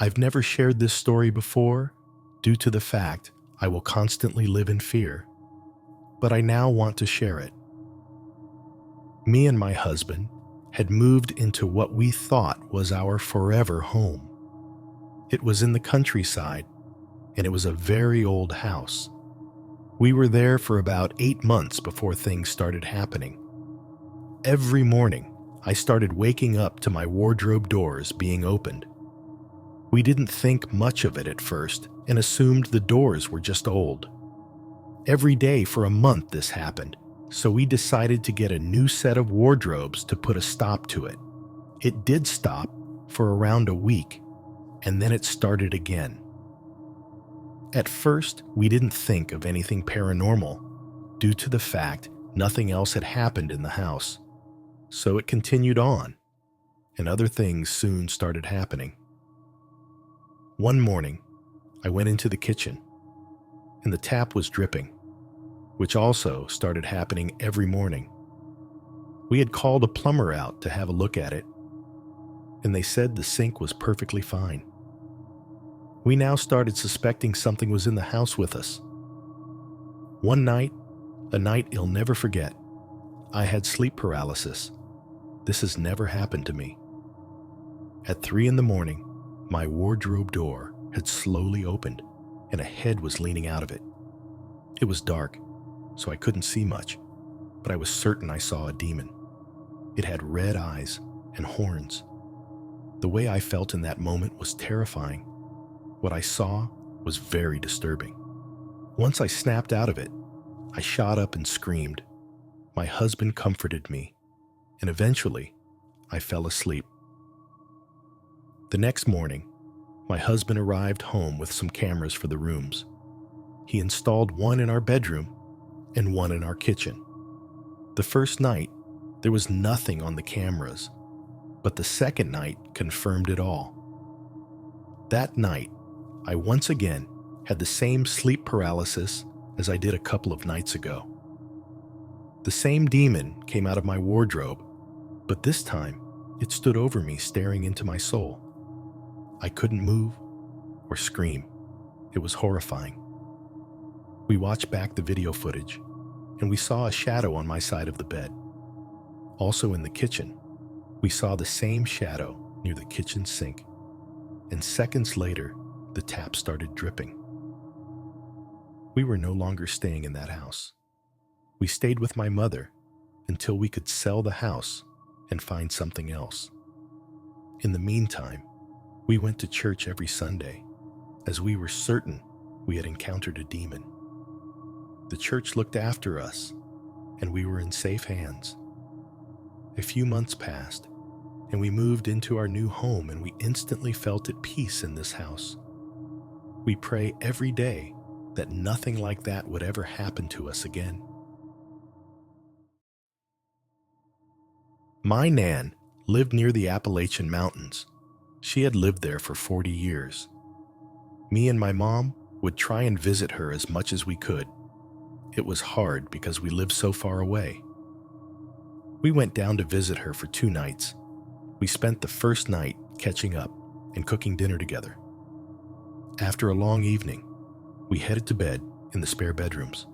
I've never shared this story before due to the fact I will constantly live in fear, but I now want to share it. Me and my husband had moved into what we thought was our forever home. It was in the countryside, and it was a very old house. We were there for about 8 months before things started happening. Every morning, I started waking up to my wardrobe doors being opened. We didn't think much of it at first and assumed the doors were just old. Every day for a month this happened, so we decided to get a new set of wardrobes to put a stop to it. It did stop for around a week, and then it started again. At first, we didn't think of anything paranormal due to the fact nothing else had happened in the house. So it continued on, and other things soon started happening. One morning, I went into the kitchen, and the tap was dripping, which also started happening every morning. We had called a plumber out to have a look at it, and they said the sink was perfectly fine. We now started suspecting something was in the house with us. One night, a night you'll never forget, I had sleep paralysis. This has never happened to me. At 3 a.m, my wardrobe door had slowly opened, and a head was leaning out of it. It was dark, so I couldn't see much, but I was certain I saw a demon. It had red eyes and horns. The way I felt in that moment was terrifying. What I saw was very disturbing. Once I snapped out of it, I shot up and screamed. My husband comforted me, and eventually, I fell asleep. The next morning, my husband arrived home with some cameras for the rooms. He installed one in our bedroom and one in our kitchen. The first night, there was nothing on the cameras, but the second night confirmed it all. That night, I once again had the same sleep paralysis as I did a couple of nights ago. The same demon came out of my wardrobe, but this time it stood over me staring into my soul. I couldn't move or scream. It was horrifying. We watched back the video footage, and we saw a shadow on my side of the bed. Also in the kitchen, we saw the same shadow near the kitchen sink, and seconds later, the tap started dripping. We were no longer staying in that house. We stayed with my mother until we could sell the house and find something else. In the meantime, we went to church every Sunday, as we were certain we had encountered a demon. The church looked after us, and we were in safe hands. A few months passed, and we moved into our new home, and we instantly felt at peace in this house. We pray every day that nothing like that would ever happen to us again. My Nan lived near the Appalachian Mountains. She had lived there for 40 years. Me and my mom would try and visit her as much as we could. It was hard because we lived so far away. We went down to visit her for 2 nights. We spent the first night catching up and cooking dinner together. After a long evening, we headed to bed in the spare bedrooms.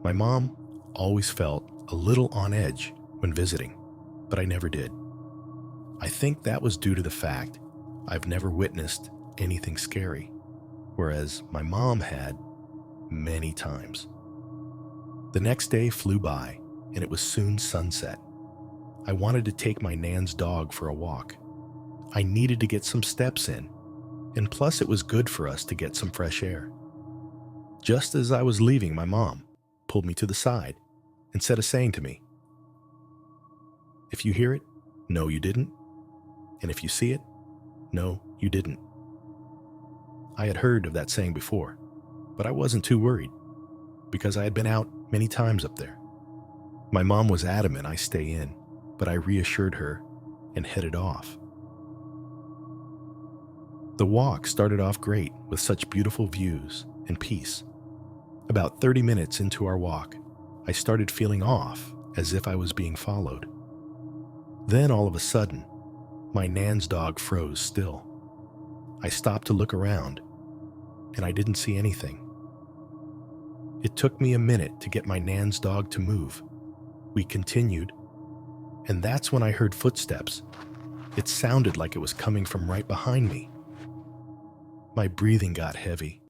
My mom always felt a little on edge when visiting, but I never did. I think that was due to the fact I've never witnessed anything scary, whereas my mom had many times. The next day flew by, and it was soon sunset. I wanted to take my Nan's dog for a walk. I needed to get some steps in, and plus it was good for us to get some fresh air. Just as I was leaving, my mom pulled me to the side and said a saying to me. If you hear it, no, you didn't. And if you see it, no, you didn't. I had heard of that saying before, but I wasn't too worried because I had been out many times up there. My mom was adamant I stay in, but I reassured her and headed off. The walk started off great with such beautiful views and peace. About 30 minutes into our walk, I started feeling off as if I was being followed. Then all of a sudden, my Nan's dog froze still. I stopped to look around, and I didn't see anything. It took me a minute to get my Nan's dog to move. We continued, and that's when I heard footsteps. It sounded like it was coming from right behind me. My breathing got heavy,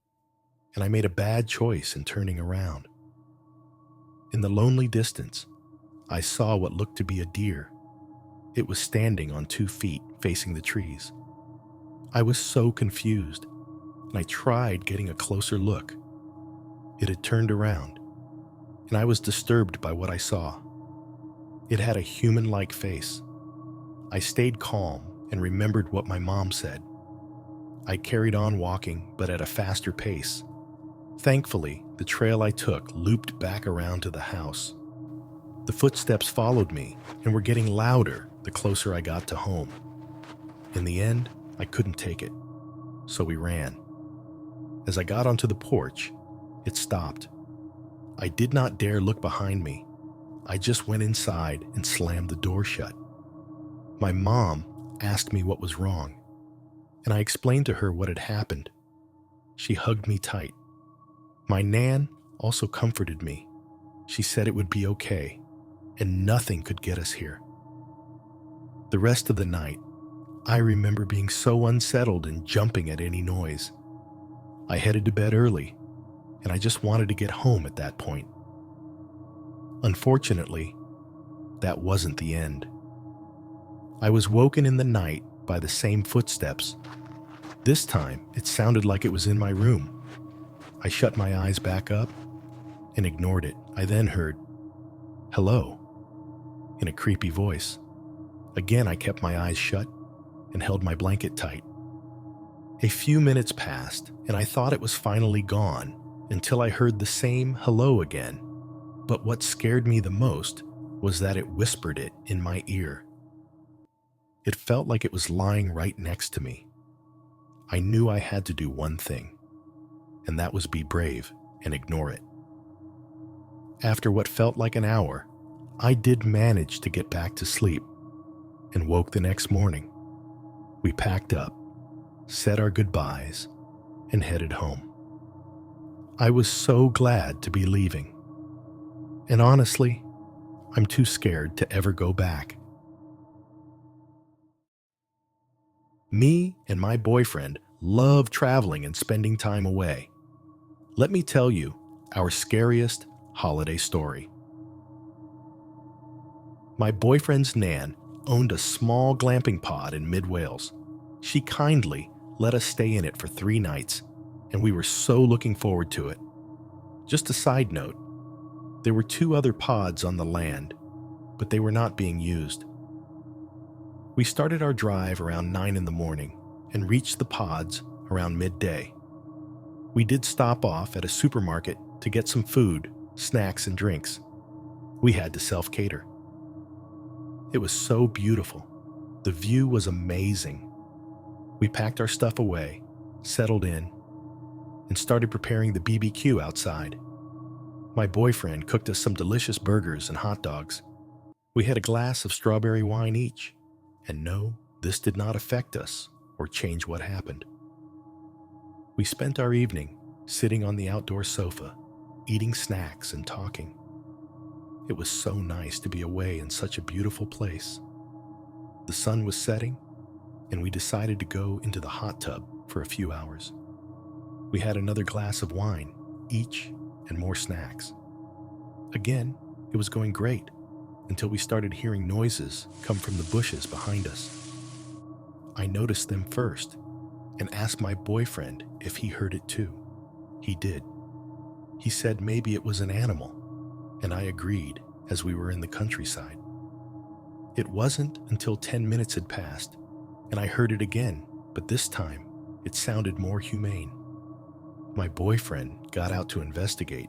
and I made a bad choice in turning around. In the lonely distance, I saw what looked to be a deer. It was standing on 2 feet, facing the trees. I was so confused, and I tried getting a closer look. It had turned around, and I was disturbed by what I saw. It had a human-like face. I stayed calm and remembered what my mom said. I carried on walking, but at a faster pace. Thankfully, the trail I took looped back around to the house. The footsteps followed me and were getting louder the closer I got to home. In the end, I couldn't take it, so we ran. As I got onto the porch, it stopped. I did not dare look behind me. I just went inside and slammed the door shut. My mom asked me what was wrong, and I explained to her what had happened. She hugged me tight. My Nan also comforted me. She said it would be okay, and nothing could get us here. The rest of the night, I remember being so unsettled and jumping at any noise. I headed to bed early, and I just wanted to get home at that point. Unfortunately, that wasn't the end. I was woken in the night by the same footsteps. This time, it sounded like it was in my room. I shut my eyes back up and ignored it. I then heard, "Hello," in a creepy voice. Again, I kept my eyes shut and held my blanket tight. A few minutes passed, and I thought it was finally gone until I heard the same hello again. But what scared me the most was that it whispered it in my ear. It felt like it was lying right next to me. I knew I had to do one thing, and that was be brave and ignore it. After what felt like an hour, I did manage to get back to sleep and woke the next morning. We packed up, said our goodbyes, and headed home. I was so glad to be leaving. And honestly, I'm too scared to ever go back. Me and my boyfriend love traveling and spending time away. Let me tell you our scariest holiday story. My boyfriend's Nan owned a small glamping pod in mid-Wales. She kindly let us stay in it for 3 nights, and we were so looking forward to it. Just a side note, there were 2 other pods on the land, but they were not being used. We started our drive around 9 in the morning and reached the pods around midday. We did stop off at a supermarket to get some food, snacks, and drinks. We had to self-cater. It was so beautiful. The view was amazing. We packed our stuff away, settled in, and started preparing the BBQ outside. My boyfriend cooked us some delicious burgers and hot dogs. We had a glass of strawberry wine each, and no, this did not affect us or change what happened. We spent our evening sitting on the outdoor sofa, eating snacks and talking. It was so nice to be away in such a beautiful place. The sun was setting, and we decided to go into the hot tub for a few hours. We had another glass of wine each and more snacks. Again, it was going great until we started hearing noises come from the bushes behind us. I noticed them first and asked my boyfriend if he heard it too. He did. He said maybe it was an animal, and I agreed as we were in the countryside. It wasn't until 10 minutes had passed, and I heard it again, but this time it sounded more humane. My boyfriend got out to investigate.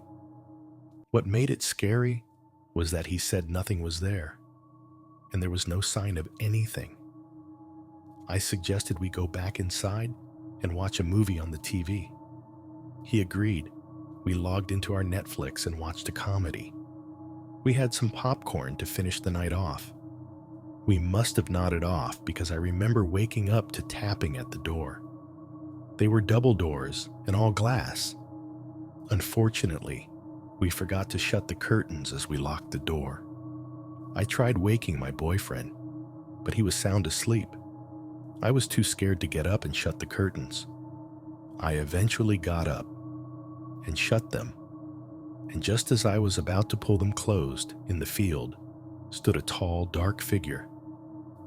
What made it scary was that he said nothing was there, and there was no sign of anything. I suggested we go back inside and watch a movie on the TV. He agreed. We logged into our Netflix and watched a comedy. We had some popcorn to finish the night off. We must have nodded off because I remember waking up to tapping at the door. They were double doors and all glass. Unfortunately, we forgot to shut the curtains as we locked the door. I tried waking my boyfriend, but he was sound asleep. I was too scared to get up and shut the curtains. I eventually got up and shut them, and just as I was about to pull them closed, in the field stood a tall, dark figure.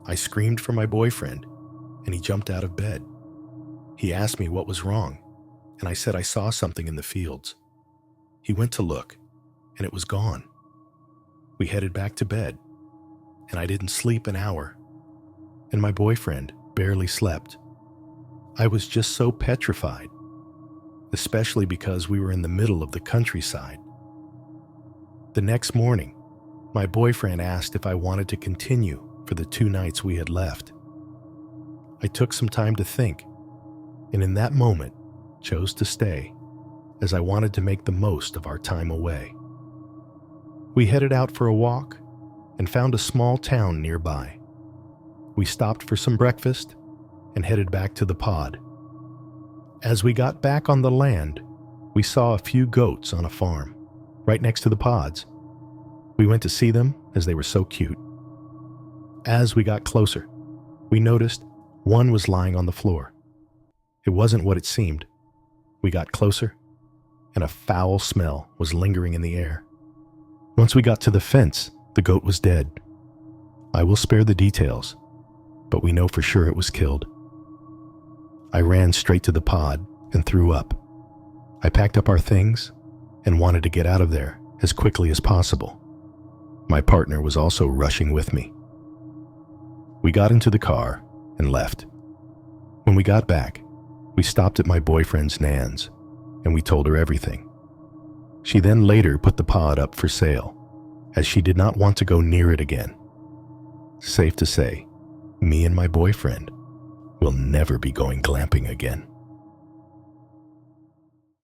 I screamed for my boyfriend, and he jumped out of bed. He asked me what was wrong, and I said I saw something in the fields. He went to look, and it was gone. We headed back to bed, and I didn't sleep an hour, and my boyfriend barely slept. I was just so petrified, especially because we were in the middle of the countryside. The next morning, my boyfriend asked if I wanted to continue for the 2 nights we had left. I took some time to think, and in that moment, chose to stay, as I wanted to make the most of our time away. We headed out for a walk and found a small town nearby. We stopped for some breakfast and headed back to the pod. As we got back on the land, we saw a few goats on a farm, right next to the pods. We went to see them as they were so cute. As we got closer, we noticed one was lying on the floor. It wasn't what it seemed. We got closer, and a foul smell was lingering in the air. Once we got to the fence, the goat was dead. I will spare the details, but we know for sure it was killed. I ran straight to the pod and threw up. I packed up our things and wanted to get out of there as quickly as possible. My partner was also rushing with me. We got into the car and left. When we got back, we stopped at my boyfriend's Nan's, and we told her everything. She then later put the pod up for sale, as she did not want to go near it again. Safe to say, me and my boyfriend will never be going glamping again.